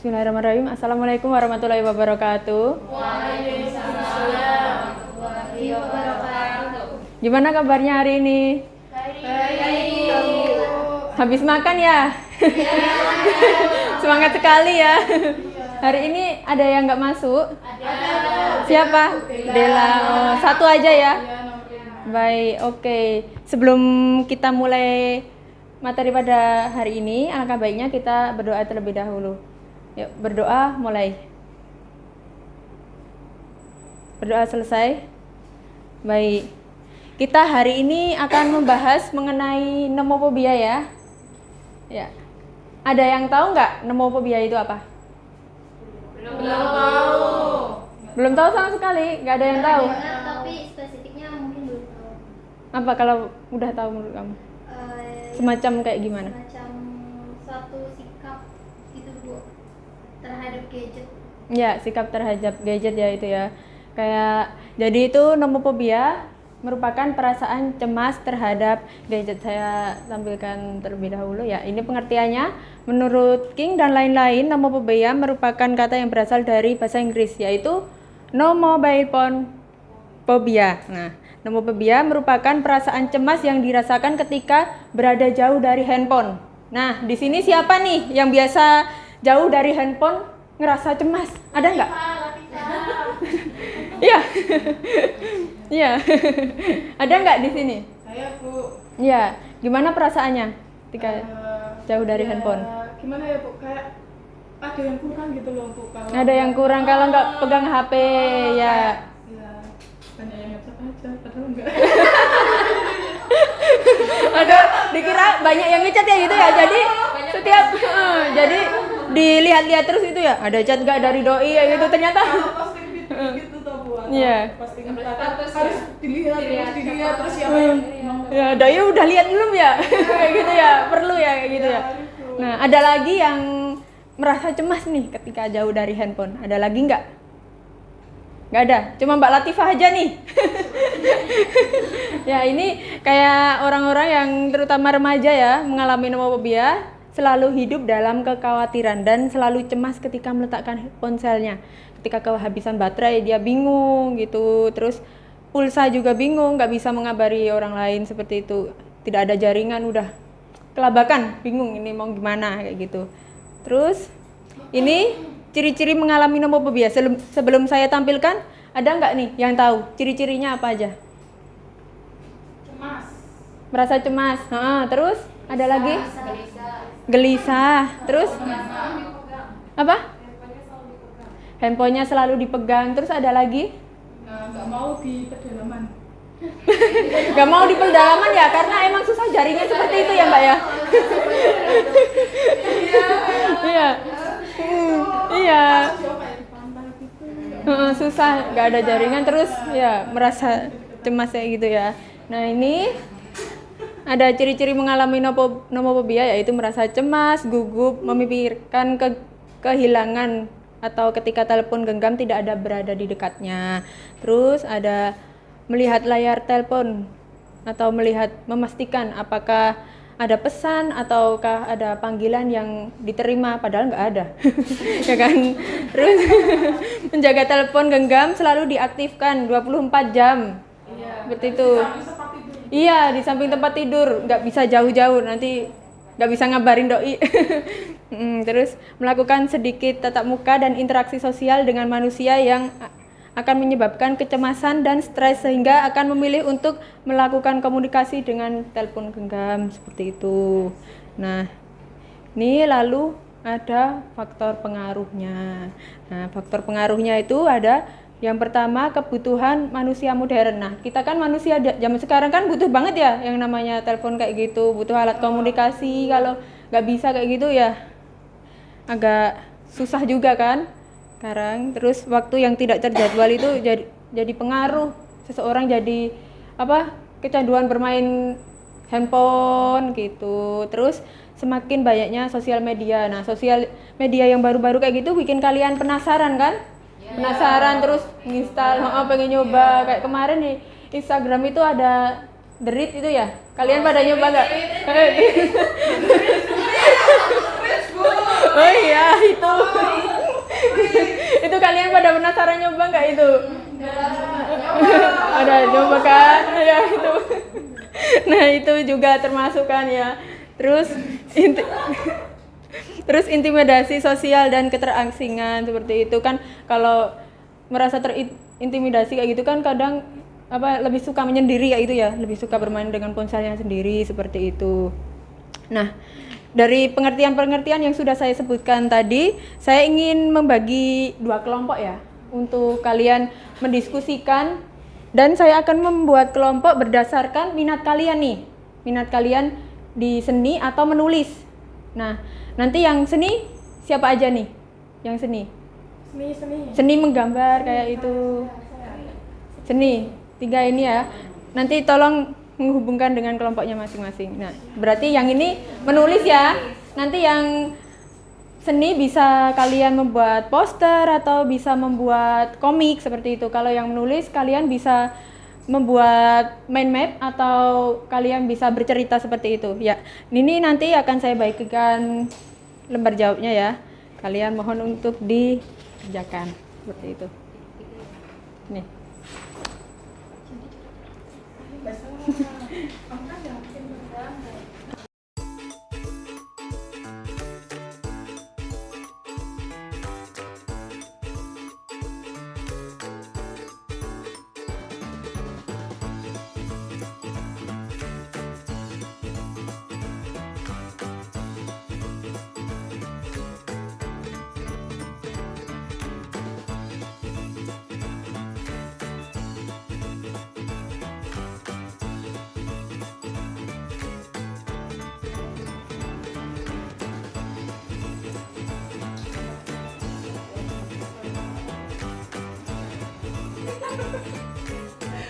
Bismillahirrahmanirrahim. Assalamualaikum warahmatullahi wabarakatuh. Waalaikumsalam warahmatullahi wabarakatuh. Gimana kabarnya hari ini? Baik. Habis makan ya? Semangat sekali ya. Hari ini ada yang nggak masuk? Siapa? Dela. Oh, satu aja ya? Baik, oke. Sebelum kita mulai materi pada hari ini, alangkah baiknya kita berdoa terlebih dahulu. Yuk, berdoa mulai. Berdoa selesai. Baik. Kita hari ini akan membahas mengenai nomofobia ya. Ya. Ada yang tahu nggak nomofobia itu apa? Belum tahu. Belum tahu sama sekali, nggak ada yang tahu. Tapi spesifiknya mungkin belum tahu. Apa kalau udah tahu menurut kamu? Semacam kayak gimana? Semacam suatu sikap gitu Bu terhadap gadget. Ya, sikap terhadap gadget ya itu ya. Kayak jadi itu nomofobia merupakan perasaan cemas terhadap gadget. Saya tampilkan terlebih dahulu ya. Ini pengertiannya menurut King dan lain-lain, nomofobia merupakan kata yang berasal dari bahasa Inggris yaitu no mobile phone phobia. Nah, nomofobia merupakan perasaan cemas yang dirasakan ketika berada jauh dari handphone. Nah, di sini siapa nih yang biasa jauh dari handphone ngerasa cemas? Ada nggak? Iya. Iya. Ada nggak di sini? Saya Bu. Iya. Gimana perasaannya ketika jauh dari handphone? Gimana ya Bu? Kayak ada yang kurang gitu loh Bu. Kalau Ada yang kurang kalau nggak pegang HP ya. Ya, banyak yang ngechat aja, padahal enggak. Ada dikira banyak yang ngechat ya gitu ya. Jadi setiap jadi dilihat-lihat terus itu ya. Ada chat nggak dari doi ya gitu ternyata. Kalau posting video gitu tuh Bu. Iya. Posting status harus dilihat terus siapa yang mau. Ya, doi udah lihat belum ya? Kayak gitu ya. Perlu ya kayak gitu ya. Nah, ada lagi yang merasa cemas nih ketika jauh dari handphone. Ada lagi nggak? Nggak ada. Cuma Mbak Latifah aja nih. Ya, ini kayak orang-orang yang terutama remaja ya mengalami nomofobia, selalu hidup dalam kekhawatiran dan selalu cemas ketika meletakkan ponselnya. Ketika kehabisan baterai dia bingung gitu, terus pulsa juga bingung, nggak bisa mengabari orang lain seperti itu. Tidak ada jaringan, udah kelabakan, bingung ini mau gimana kayak gitu. Terus ini ciri-ciri mengalami nomofobia. Sebelum saya tampilkan, ada nggak nih yang tahu ciri-cirinya apa aja? Cemas. Merasa cemas. Terus ada lagi? Gelisah. Terus apa? Handphonenya selalu dipegang. Terus ada lagi? Nggak mau di pedalaman. Gak mau di pedalaman ya, karena emang susah jaringan seperti itu ya Mbak ya. Iya. Iya. Susah, gak ada jaringan terus ya merasa cemas kayak gitu ya. Nah ini ada ciri-ciri mengalami nomofobia yaitu merasa cemas, gugup, memikirkan kehilangan atau ketika telepon genggam tidak ada berada di dekatnya. Terus ada melihat layar telepon atau memastikan apakah ada pesan ataukah ada panggilan yang diterima padahal nggak ada. Ya kan? Terus menjaga telepon genggam selalu diaktifkan 24 jam. Iya. Seperti itu. Iya, di samping tempat tidur, nggak bisa jauh-jauh, nanti nggak bisa ngabarin doi. Terus melakukan sedikit tatap muka dan interaksi sosial dengan manusia yang akan menyebabkan kecemasan dan stres sehingga akan memilih untuk melakukan komunikasi dengan telepon genggam seperti itu. Nah, ini lalu ada faktor pengaruhnya. Nah, faktor pengaruhnya itu ada yang pertama kebutuhan manusia modern. Nah, kita kan manusia zaman sekarang kan butuh banget ya yang namanya telepon kayak gitu, butuh alat komunikasi. Kalau nggak bisa kayak gitu ya agak susah juga kan sekarang. Terus waktu yang tidak terjadwal itu jadi pengaruh seseorang jadi kecanduan bermain handphone gitu. Terus semakin banyaknya sosial media. Nah, sosial media yang baru-baru kayak gitu bikin kalian penasaran kan? Penasaran terus nginstal, pengen nyoba. Kayak kemarin nih Instagram itu ada The Read itu ya. Kalian pada nyoba nggak? Oh iya itu. pada penasaran nyoba nggak itu? Ada nyoba kan? Ya itu. Nah itu juga termasuk kan ya. Terus intimidasi sosial dan keterasingan seperti itu kan, kalau merasa terintimidasi kayak gitu kan kadang lebih suka menyendiri kayak gitu ya, lebih suka bermain dengan ponselnya sendiri seperti itu. Nah, dari pengertian-pengertian yang sudah saya sebutkan tadi, saya ingin membagi 2 kelompok ya untuk kalian mendiskusikan, dan saya akan membuat kelompok berdasarkan minat kalian nih. Minat kalian di seni atau menulis. Nah, nanti yang seni siapa aja nih? Yang seni. Seni menggambar kayak itu. Seni 3 ini ya. Nanti tolong menghubungkan dengan kelompoknya masing-masing. Nah, berarti yang ini menulis ya. Nanti yang seni bisa kalian membuat poster atau bisa membuat komik seperti itu. Kalau yang menulis kalian bisa membuat mind map atau kalian bisa bercerita seperti itu. Ya, ini nanti akan saya bagikan lembar jawabnya ya. Kalian mohon untuk dikerjakan seperti itu. Nih.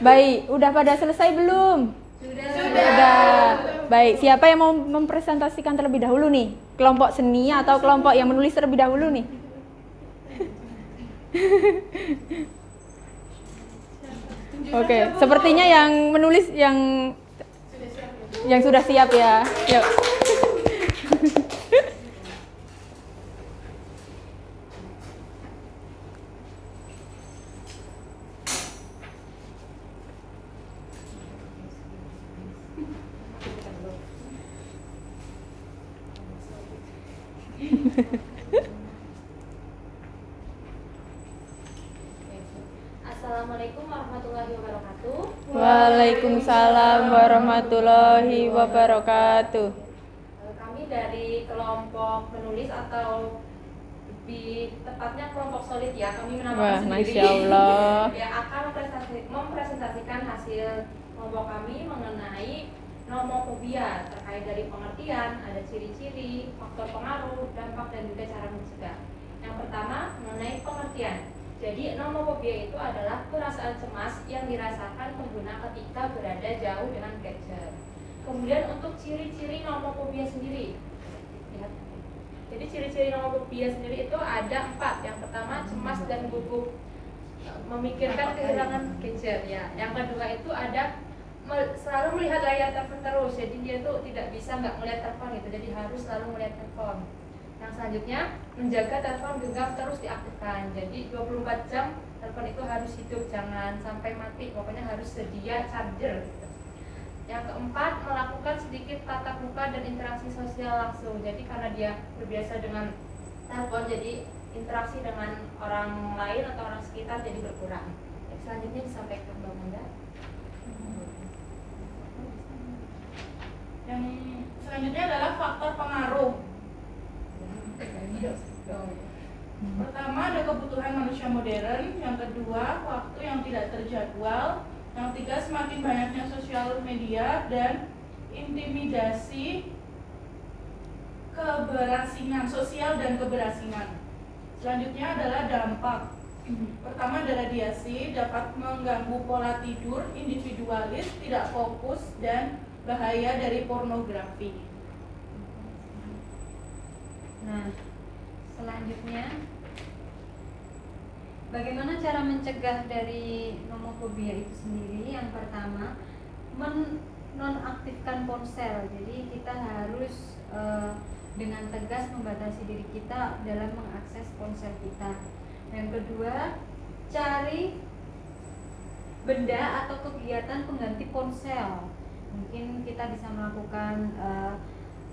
Baik, udah pada selesai belum? Sudah. Baik, siapa yang mau mempresentasikan terlebih dahulu nih? Kelompok seni atau kelompok yang menulis terlebih dahulu nih? Oke, sepertinya yang menulis yang sudah siap ya. Yuk. Assalamualaikum warahmatullahi wabarakatuh. Waalaikumsalam warahmatullahi wabarakatuh. Kami dari kelompok menulis atau lebih tepatnya kelompok solid ya, kami menamakan sendiri. Masya Allah. Ya, akan mempresentasikan hasil kelompok kami mengenai nomofobia, terkait dari pengertian, ada ciri-ciri, faktor pengaruh, dampak, dan juga cara mencegah. Yang pertama mengenai pengertian. Jadi nomofobia itu adalah perasaan cemas yang dirasakan pengguna ketika berada jauh dengan gadget. Kemudian untuk ciri-ciri nomofobia sendiri, lihat. Jadi ciri-ciri nomofobia sendiri itu ada 4. Yang pertama cemas dan gugup memikirkan kehilangan gadget ya. Yang kedua itu ada selalu melihat layar telepon terus, jadi dia tuh tidak bisa nggak melihat telepon gitu, jadi harus selalu melihat telepon. Yang selanjutnya menjaga telepon genggam terus diaktifkan, jadi 24 jam telepon itu harus hidup, jangan sampai mati, pokoknya harus sedia charger gitu. Yang keempat melakukan sedikit tatap muka dan interaksi sosial langsung, jadi karena dia berbiasa dengan telepon, jadi interaksi dengan orang lain atau orang sekitar jadi berkurang. Yang selanjutnya disampaikan Mbak Manda. Yang selanjutnya adalah faktor pengaruh. Pertama ada kebutuhan manusia modern, yang kedua waktu yang tidak terjadwal, yang ketiga semakin banyaknya sosial media, dan intimidasi keberasingan, sosial dan keberasingan. Selanjutnya adalah dampak. Pertama ada radiasi, dapat mengganggu pola tidur, individualis, tidak fokus, dan bahaya dari pornografi. Nah, selanjutnya bagaimana cara mencegah dari nomofobia itu sendiri? Yang pertama, menonaktifkan ponsel. Jadi kita harus dengan tegas membatasi diri kita dalam mengakses ponsel kita. Yang kedua, cari benda atau kegiatan pengganti ponsel. Mungkin kita bisa melakukan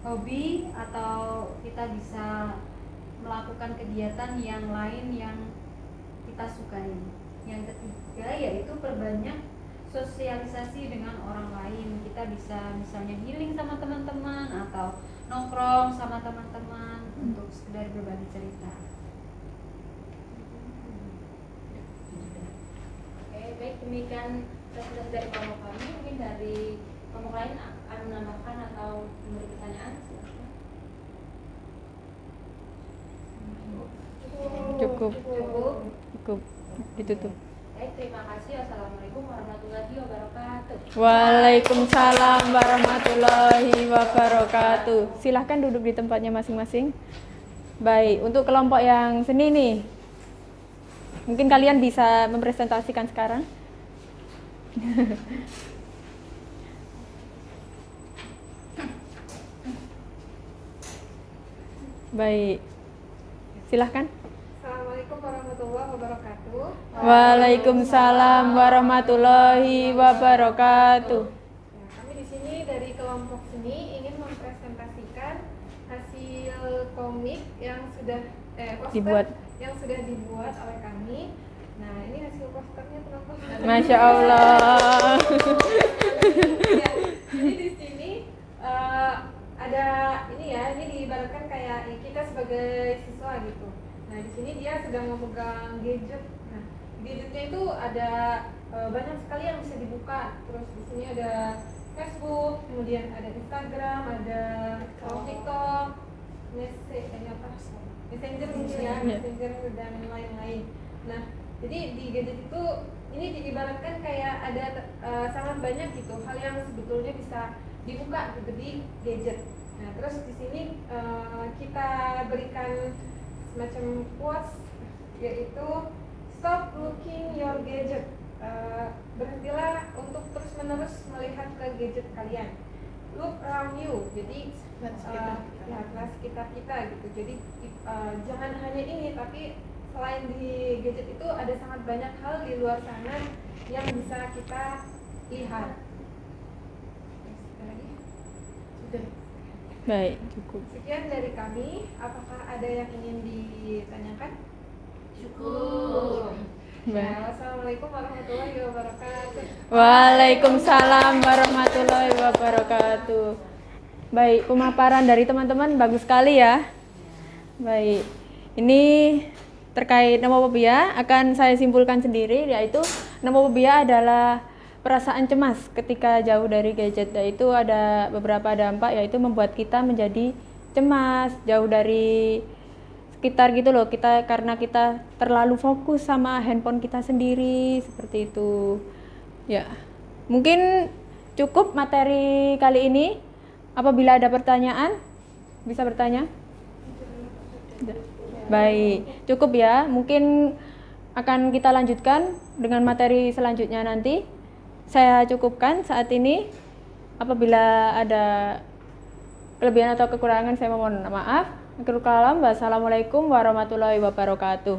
hobi atau kita bisa melakukan kegiatan yang lain yang kita sukai. Yang ketiga yaitu perbanyak sosialisasi dengan orang lain. Kita bisa misalnya healing sama teman-teman atau nongkrong sama teman-teman untuk sekedar berbagi cerita. Oke, baik, demikian presentasi dari kelompok kami. Mungkin dari kelompok lain akan menambahkan atau memberi pertanyaan, silakan. Cukup. Cukup. Cukup. Ditutup. Baik, terima kasih. Wassalamualaikum warahmatullahi wabarakatuh. Waalaikumsalam warahmatullahi wabarakatuh. Silahkan duduk di tempatnya masing-masing. Baik, untuk kelompok yang seni nih, mungkin kalian bisa mempresentasikan sekarang. Baik, silahkan. Assalamualaikum warahmatullahi wabarakatuh. Waalaikumsalam warahmatullahi wabarakatuh. Ya, kami di sini dari kelompok seni ingin mempresentasikan hasil komik yang sudah poster Dibuat. yang sudah dibuat oleh kami. Nah, ini hasil posternya teman-teman. Masya Allah. Ya, jadi di sini ada ini ya, ini diibaratkan kayak kita sebagai siswa gitu. Nah, di sini dia sedang memegang gadget. Nah, gadgetnya itu ada banyak sekali yang bisa dibuka. Terus di sini ada Facebook, kemudian ada Instagram, ada TikTok, Messenger mungkin ya, Messenger dan lain-lain. Nah, jadi di gadget itu ini diibaratkan kayak ada sangat banyak gitu hal yang sebetulnya bisa dibuka gitu di gadget. Nah, terus di sini kita berikan semacam quotes, yaitu stop looking your gadget. Berhentilah untuk terus-menerus melihat ke gadget kalian. Look around you. Jadi ya kelas sekitar kita gitu. Jadi jangan hanya ini, tapi selain di gadget itu ada sangat banyak hal di luar sana yang bisa kita lihat. Sudah. Baik, cukup. Sekian dari kami. Apakah ada yang ingin ditanyakan? Cukup. Baik. Ya, Wassalamualaikum warahmatullahi wabarakatuh. Waalaikumsalam warahmatullahi wabarakatuh. Baik, pemaparan dari teman-teman bagus sekali ya. Baik, ini terkait nomofobia akan saya simpulkan sendiri, yaitu nomofobia adalah perasaan cemas ketika jauh dari gadget. Yaitu ada beberapa dampak, yaitu membuat kita menjadi cemas, jauh dari sekitar gitu loh, karena kita terlalu fokus sama handphone kita sendiri, seperti itu ya. Mungkin cukup materi kali ini. Apabila ada pertanyaan bisa bertanya. Baik, cukup ya. Mungkin akan kita lanjutkan dengan materi selanjutnya nanti. Saya cukupkan saat ini. Apabila ada kelebihan atau kekurangan saya mohon maaf. Akhirul kalam, wassalamualaikum warahmatullahi wabarakatuh.